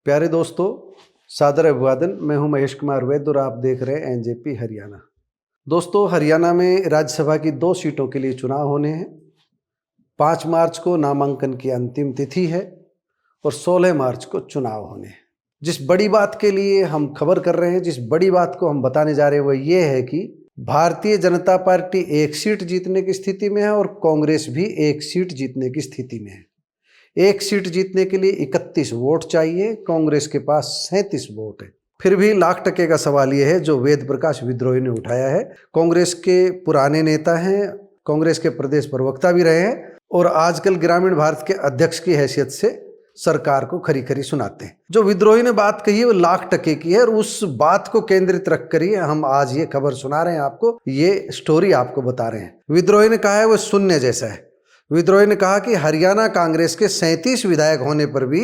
प्यारे दोस्तों, सादर अभिवादन। मैं हूं महेश कुमार वैद्य और आप देख रहे हैं एनजेपी हरियाणा। दोस्तों, हरियाणा में राज्यसभा की 2 सीटों के लिए चुनाव होने हैं। 5 मार्च को नामांकन की अंतिम तिथि है और 16 मार्च को चुनाव होने हैं। जिस बड़ी बात के लिए हम खबर कर रहे हैं, जिस बड़ी बात को हम बताने जा रहे हैं, वो ये है कि भारतीय जनता पार्टी 1 सीट जीतने की स्थिति में है और कांग्रेस भी 1 सीट जीतने की स्थिति में है। 1 सीट जीतने के लिए 31 वोट चाहिए, कांग्रेस के पास 37 वोट है। फिर भी लाख टके का सवाल यह है जो वेद प्रकाश विद्रोही ने उठाया है। कांग्रेस के पुराने नेता हैं, कांग्रेस के प्रदेश प्रवक्ता भी रहे हैं और आजकल ग्रामीण भारत के अध्यक्ष की हैसियत से सरकार को खरी खरी सुनाते हैं। जो विद्रोही ने बात कही है वो लाख टके की है और उस बात को केंद्रित रख कर ही हम आज ये खबर सुना रहे हैं आपको, ये स्टोरी आपको बता रहे हैं। विद्रोही ने कहा है वो शून्य जैसा है। विद्रोही ने कहा कि हरियाणा कांग्रेस के 37 विधायक होने पर भी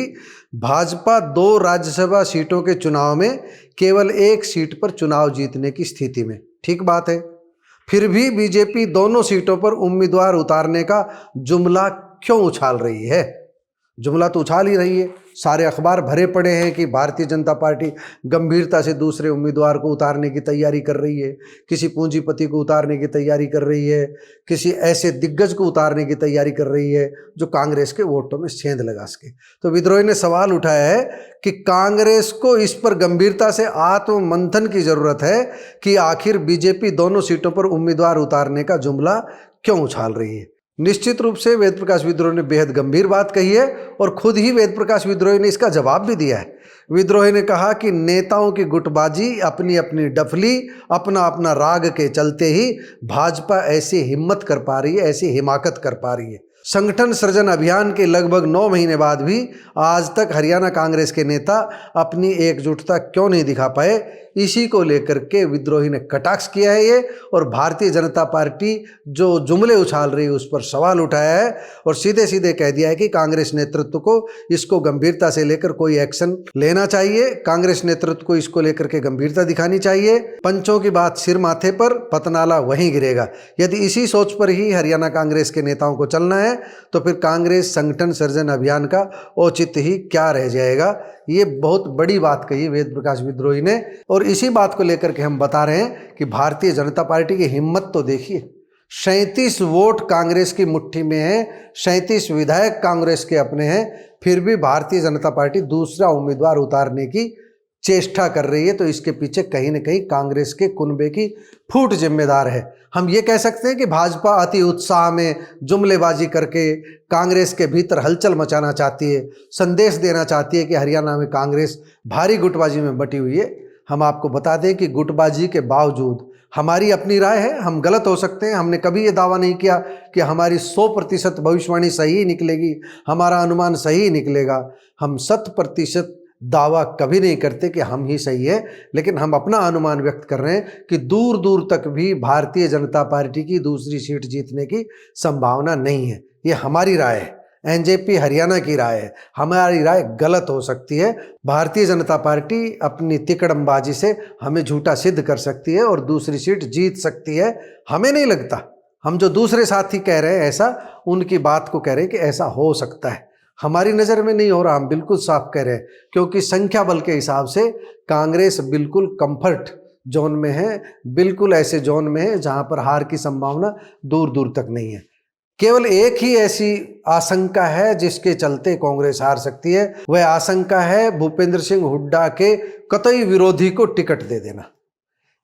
भाजपा 2 राज्यसभा सीटों के चुनाव में केवल 1 सीट पर चुनाव जीतने की स्थिति में। ठीक बात है, फिर भी बीजेपी दोनों सीटों पर उम्मीदवार उतारने का जुमला क्यों उछाल रही है? जुमला तो उछाल ही रही है। सारे अखबार भरे पड़े हैं कि भारतीय जनता पार्टी गंभीरता से दूसरे उम्मीदवार को उतारने की तैयारी कर रही है, किसी पूंजीपति को उतारने की तैयारी कर रही है, किसी ऐसे दिग्गज को उतारने की तैयारी कर रही है जो कांग्रेस के वोटों में सेंध लगा सके। तो विद्रोही ने सवाल उठाया है कि कांग्रेस को इस पर गंभीरता से आत्ममंथन की जरूरत है कि आखिर बीजेपी दोनों सीटों पर उम्मीदवार उतारने का जुमला क्यों उछाल रही है। निश्चित रूप से वेद प्रकाश विद्रोही ने बेहद गंभीर बात कही है और खुद ही वेद प्रकाश विद्रोही ने इसका जवाब भी दिया है। विद्रोही ने कहा कि नेताओं की गुटबाजी, अपनी अपनी डफली, अपना अपना राग के चलते ही भाजपा ऐसी हिम्मत कर पा रही है, ऐसी हिमाकत कर पा रही है। संगठन सृजन अभियान के लगभग 9 महीने बाद भी आज तक हरियाणा कांग्रेस के नेता अपनी एकजुटता क्यों नहीं दिखा पाए, इसी को लेकर के विद्रोही ने कटाक्ष किया है ये और भारतीय जनता पार्टी जो जुमले उछाल रही है उस पर सवाल उठाया है और सीधे सीधे कह दिया है कि कांग्रेस नेतृत्व को इसको गंभीरता से लेकर कोई एक्शन लेना चाहिए, कांग्रेस नेतृत्व को इसको लेकर के गंभीरता दिखानी चाहिए। पंचों की बात सिर माथे पर, पतनाला वहीं गिरेगा। यदि इसी सोच पर ही हरियाणा कांग्रेस के नेताओं को चलना है तो फिर कांग्रेस संगठन सृजन अभियान का औचित्य ही क्या रह जाएगा। ये बहुत बड़ी बात कही वेद प्रकाश विद्रोही ने और इसी बात को लेकर के हम बता रहे हैं कि भारतीय जनता पार्टी की हिम्मत तो देखिए। 37 वोट कांग्रेस की मुट्ठी में है, 37 विधायक कांग्रेस के अपने हैं, फिर भी भारतीय जनता पार्टी दूसरा उम्मीदवार उतारने की चेष्टा कर रही है। तो इसके पीछे कहीं न कहीं कांग्रेस के कुनबे की फूट जिम्मेदार है। हम ये कह सकते हैं कि भाजपा अति उत्साह में जुमलेबाजी करके कांग्रेस के भीतर हलचल मचाना चाहती है, संदेश देना चाहती है कि हरियाणा में कांग्रेस भारी गुटबाजी में बटी हुई है। हम आपको बता दें कि गुटबाजी के बावजूद हमारी अपनी राय है, हम गलत हो सकते हैं। हमने कभी ये दावा नहीं किया कि हमारी 100% भविष्यवाणी सही निकलेगी, हमारा अनुमान सही निकलेगा। हम 100% दावा कभी नहीं करते कि हम ही सही है, लेकिन हम अपना अनुमान व्यक्त कर रहे हैं कि दूर दूर तक भी भारतीय जनता पार्टी की दूसरी सीट जीतने की संभावना नहीं है। ये हमारी राय है, एनजेपी हरियाणा की राय है। हमारी राय गलत हो सकती है। भारतीय जनता पार्टी अपनी तिकड़मबाजी से हमें झूठा सिद्ध कर सकती है और दूसरी सीट जीत सकती है। हमें नहीं लगता। हम जो दूसरे साथी कह रहे हैं ऐसा, उनकी बात को कह रहे हैं कि ऐसा हो सकता है। हमारी नज़र में नहीं हो रहा, हम बिल्कुल साफ कह रहे हैं, क्योंकि संख्या बल के हिसाब से कांग्रेस बिल्कुल कंफर्ट जोन में है, बिल्कुल ऐसे जोन में है जहां पर हार की संभावना दूर दूर तक नहीं है। केवल एक ही ऐसी आशंका है जिसके चलते कांग्रेस हार सकती है, वह आशंका है भूपेंद्र सिंह हुड्डा के कतई विरोधी को टिकट दे देना।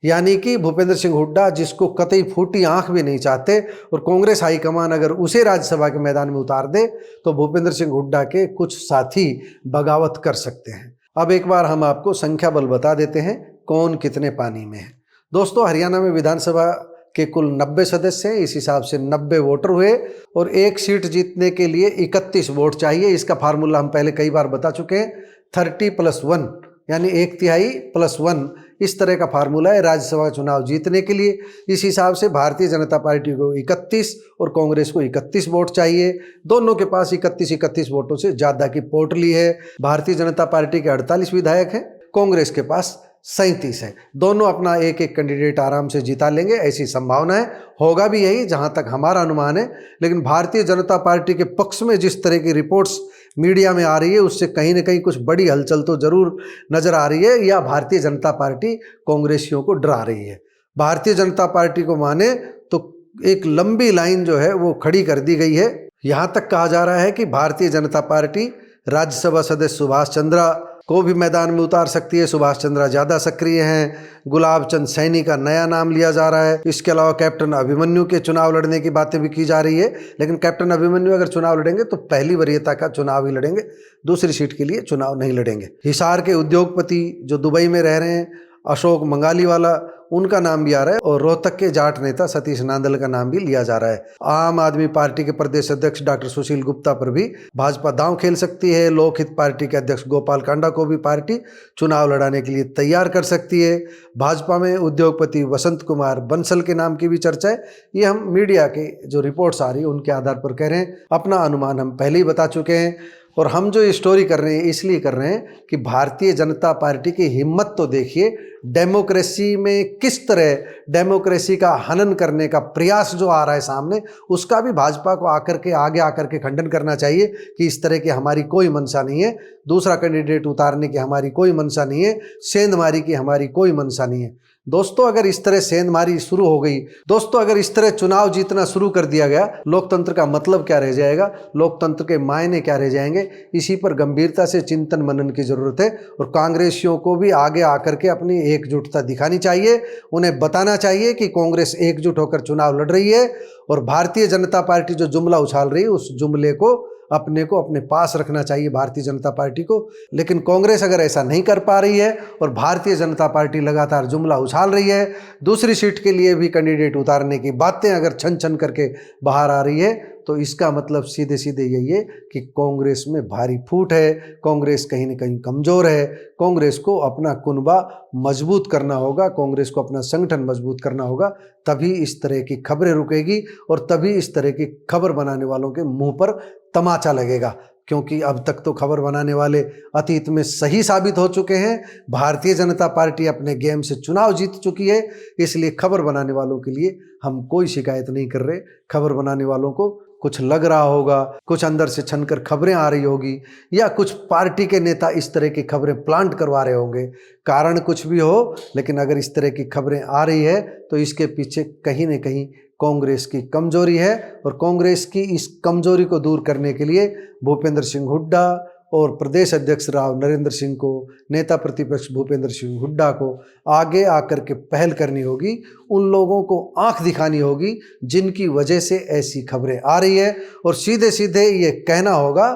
यानी कि भूपेंद्र सिंह हुड्डा जिसको कतई फूटी आंख भी नहीं चाहते और कांग्रेस हाईकमान अगर उसे राज्यसभा के मैदान में उतार दे तो भूपेंद्र सिंह हुड्डा के कुछ साथी बगावत कर सकते हैं। अब एक बार हम आपको संख्या बल बता देते हैं कौन कितने पानी में है। दोस्तों, हरियाणा में विधानसभा के कुल 90 सदस्य हैं, इस हिसाब से 90 वोटर हुए और 1 सीट जीतने के लिए 31 वोट चाहिए। इसका फार्मूला हम पहले कई बार बता चुके हैं, 30+1 यानी 1/3 + 1, इस तरह का फार्मूला है राज्यसभा चुनाव जीतने के लिए। इस हिसाब से भारतीय जनता पार्टी को 31 और कांग्रेस को 31 वोट चाहिए। दोनों के पास 31 वोटों से ज़्यादा की पोटली है। भारतीय जनता पार्टी के 48 विधायक हैं, कांग्रेस के पास 37 है। दोनों अपना एक एक कैंडिडेट आराम से जिता लेंगे, ऐसी संभावना है। होगा भी यही जहां तक हमारा अनुमान है। लेकिन भारतीय जनता पार्टी के पक्ष में जिस तरह की रिपोर्ट्स मीडिया में आ रही है उससे कहीं ना कहीं कुछ बड़ी हलचल तो जरूर नजर आ रही है, या भारतीय जनता पार्टी कांग्रेसियों को डरा रही है। भारतीय जनता पार्टी को माने तो एक लंबी लाइन जो है वो खड़ी कर दी गई है। यहां तक कहा जा रहा है कि भारतीय जनता पार्टी राज्यसभा सदस्य सुभाष चंद्रा को भी मैदान में उतार सकती है। सुभाष चंद्रा ज़्यादा सक्रिय हैं। गुलाब चंद सैनी का नया नाम लिया जा रहा है। इसके अलावा कैप्टन अभिमन्यु के चुनाव लड़ने की बातें भी की जा रही है, लेकिन कैप्टन अभिमन्यु अगर चुनाव लड़ेंगे तो पहली वरीयता का चुनाव ही लड़ेंगे, दूसरी सीट के लिए चुनाव नहीं लड़ेंगे। हिसार के उद्योगपति जो दुबई में रह रहे हैं, अशोक मंगालीवाला, उनका नाम भी आ रहा है, और रोहतक के जाट नेता सतीश नांदल का नाम भी लिया जा रहा है। आम आदमी पार्टी के प्रदेश अध्यक्ष डॉक्टर सुशील गुप्ता पर भी भाजपा दांव खेल सकती है। लोकहित पार्टी के अध्यक्ष गोपाल कांडा को भी पार्टी चुनाव लड़ाने के लिए तैयार कर सकती है। भाजपा में उद्योगपति वसंत कुमार बंसल के नाम की भी चर्चा है। ये हम मीडिया के जो रिपोर्ट्स आ रही है उनके आधार पर कह रहे हैं, अपना अनुमान हम पहले ही बता चुके हैं। और हम जो ये स्टोरी कर रहे हैं इसलिए कर रहे हैं कि भारतीय जनता पार्टी की हिम्मत तो देखिए, डेमोक्रेसी में किस तरह डेमोक्रेसी का हनन करने का प्रयास जो आ रहा है सामने, उसका भी भाजपा को आगे आकर के खंडन करना चाहिए कि इस तरह की हमारी कोई मंशा नहीं है, दूसरा कैंडिडेट उतारने की हमारी कोई मंशा नहीं है, सेंधमारी की हमारी कोई मंशा नहीं है। दोस्तों अगर इस तरह सेंधमारी शुरू हो गई, दोस्तों अगर इस तरह चुनाव जीतना शुरू कर दिया गया, लोकतंत्र का मतलब क्या रह जाएगा, लोकतंत्र के मायने क्या रह जाएंगे, इसी पर गंभीरता से चिंतन मनन की जरूरत है। और कांग्रेसियों को भी आगे आकर के अपनी एकजुटता दिखानी चाहिए। उन्हें बताना चाहिए कि कांग्रेस एकजुट होकर चुनाव लड़ रही है, और भारतीय जनता पार्टी जो जुमला उछाल रही है उस जुमले को अपने पास रखना चाहिए भारतीय जनता पार्टी को। लेकिन कांग्रेस अगर ऐसा नहीं कर पा रही है और भारतीय जनता पार्टी लगातार जुमला उछाल रही है, दूसरी सीट के लिए भी कैंडिडेट उतारने की बातें अगर छन छन करके बाहर आ रही है, तो इसका मतलब सीधे सीधे यही है कि कांग्रेस में भारी फूट है, कांग्रेस कहीं न कहीं कमज़ोर है। कांग्रेस को अपना कुनबा मजबूत करना होगा, कांग्रेस को अपना संगठन मजबूत करना होगा, तभी इस तरह की खबरें रुकेगी और तभी इस तरह की खबर बनाने वालों के मुंह पर तमाचा लगेगा। क्योंकि अब तक तो खबर बनाने वाले अतीत में सही साबित हो चुके हैं। भारतीय जनता पार्टी अपने गेम से चुनाव जीत चुकी है, इसलिए खबर बनाने वालों के लिए हम कोई शिकायत नहीं कर रहे। खबर बनाने वालों को कुछ लग रहा होगा, कुछ अंदर से छनकर खबरें आ रही होगी, या कुछ पार्टी के नेता इस तरह की खबरें प्लांट करवा रहे होंगे। कारण कुछ भी हो, लेकिन अगर इस तरह की खबरें आ रही है तो इसके पीछे कहीं न कहीं कांग्रेस की कमजोरी है। और कांग्रेस की इस कमजोरी को दूर करने के लिए भूपेंद्र सिंह हुड्डा और प्रदेश अध्यक्ष राव नरेंद्र सिंह को, नेता प्रतिपक्ष भूपेंद्र सिंह हुड्डा को आगे आकर के पहल करनी होगी। उन लोगों को आंख दिखानी होगी जिनकी वजह से ऐसी खबरें आ रही है, और सीधे सीधे ये कहना होगा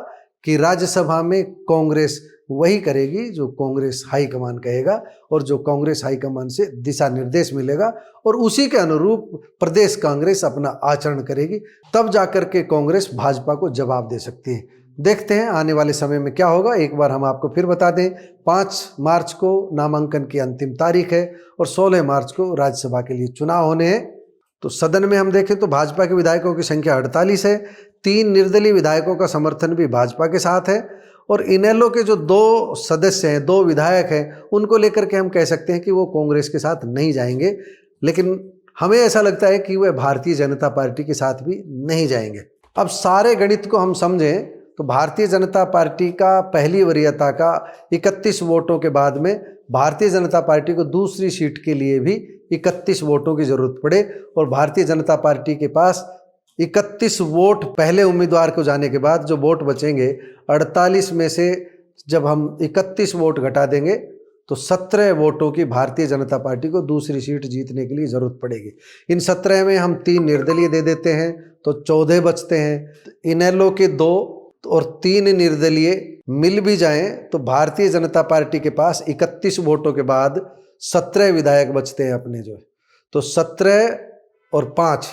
कि राज्यसभा में कांग्रेस वही करेगी जो कांग्रेस हाईकमान कहेगा, और जो कांग्रेस हाईकमान से दिशा निर्देश मिलेगा, और उसी के अनुरूप प्रदेश कांग्रेस अपना आचरण करेगी। तब जाकर के कांग्रेस भाजपा को जवाब दे सकती है। देखते हैं आने वाले समय में क्या होगा। एक बार हम आपको फिर बता दें, 5 मार्च को नामांकन की अंतिम तारीख है और 16 मार्च को राज्यसभा के लिए चुनाव होने हैं। तो सदन में हम देखें तो भाजपा के विधायकों की संख्या 48 है। 3 निर्दलीय विधायकों का समर्थन भी भाजपा के साथ है, और इनेलो के जो 2 सदस्य हैं, 2 विधायक हैं, उनको लेकर के हम कह सकते हैं कि वो कांग्रेस के साथ नहीं जाएंगे। लेकिन हमें ऐसा लगता है कि वे भारतीय जनता पार्टी के साथ भी नहीं जाएंगे। अब सारे गणित को हम समझें तो भारतीय जनता पार्टी का पहली वरीयता का 31 वोटों के बाद में भारतीय जनता पार्टी को दूसरी सीट के लिए भी 31 वोटों की जरूरत पड़े, और भारतीय जनता पार्टी के पास 31 वोट पहले उम्मीदवार को जाने के बाद जो वोट बचेंगे, 48 में से जब हम 31 वोट घटा देंगे तो 17 वोटों की भारतीय जनता पार्टी को दूसरी सीट जीतने के लिए ज़रूरत पड़ेगी। इन 17 में हम 3 निर्दलीय दे देते हैं तो 14 बचते हैं। इनेलो के 2 और 3 निर्दलीय मिल भी जाएं तो भारतीय जनता पार्टी के पास 31 वोटों के बाद 17 विधायक बचते हैं अपने जो है। तो 17 और 5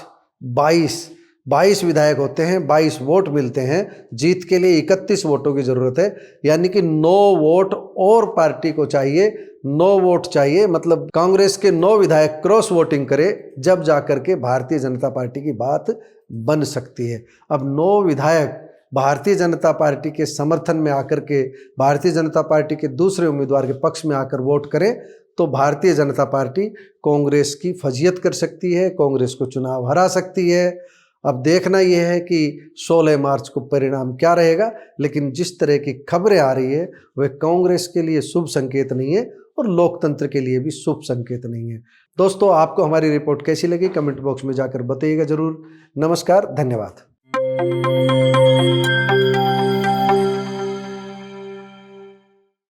22 विधायक होते हैं, 22 वोट मिलते हैं। जीत के लिए 31 वोटों की ज़रूरत है, यानी कि 9 वोट और पार्टी को चाहिए। 9 वोट चाहिए, मतलब कांग्रेस के 9 विधायक क्रॉस वोटिंग करे, जब जाकर के भारतीय जनता पार्टी की बात बन सकती है। अब 9 विधायक भारतीय जनता पार्टी के समर्थन में आकर के, भारतीय जनता पार्टी के दूसरे उम्मीदवार के पक्ष में आकर वोट करें तो भारतीय जनता पार्टी कांग्रेस की फजीयत कर सकती है, कांग्रेस को चुनाव हरा सकती है। अब देखना यह है कि 16 मार्च को परिणाम क्या रहेगा, लेकिन जिस तरह की खबरें आ रही है वह कांग्रेस के लिए शुभ संकेत नहीं है और लोकतंत्र के लिए भी शुभ संकेत नहीं है। दोस्तों, आपको हमारी रिपोर्ट कैसी लगी कमेंट बॉक्स में जाकर बताइएगा जरूर। नमस्कार, धन्यवाद।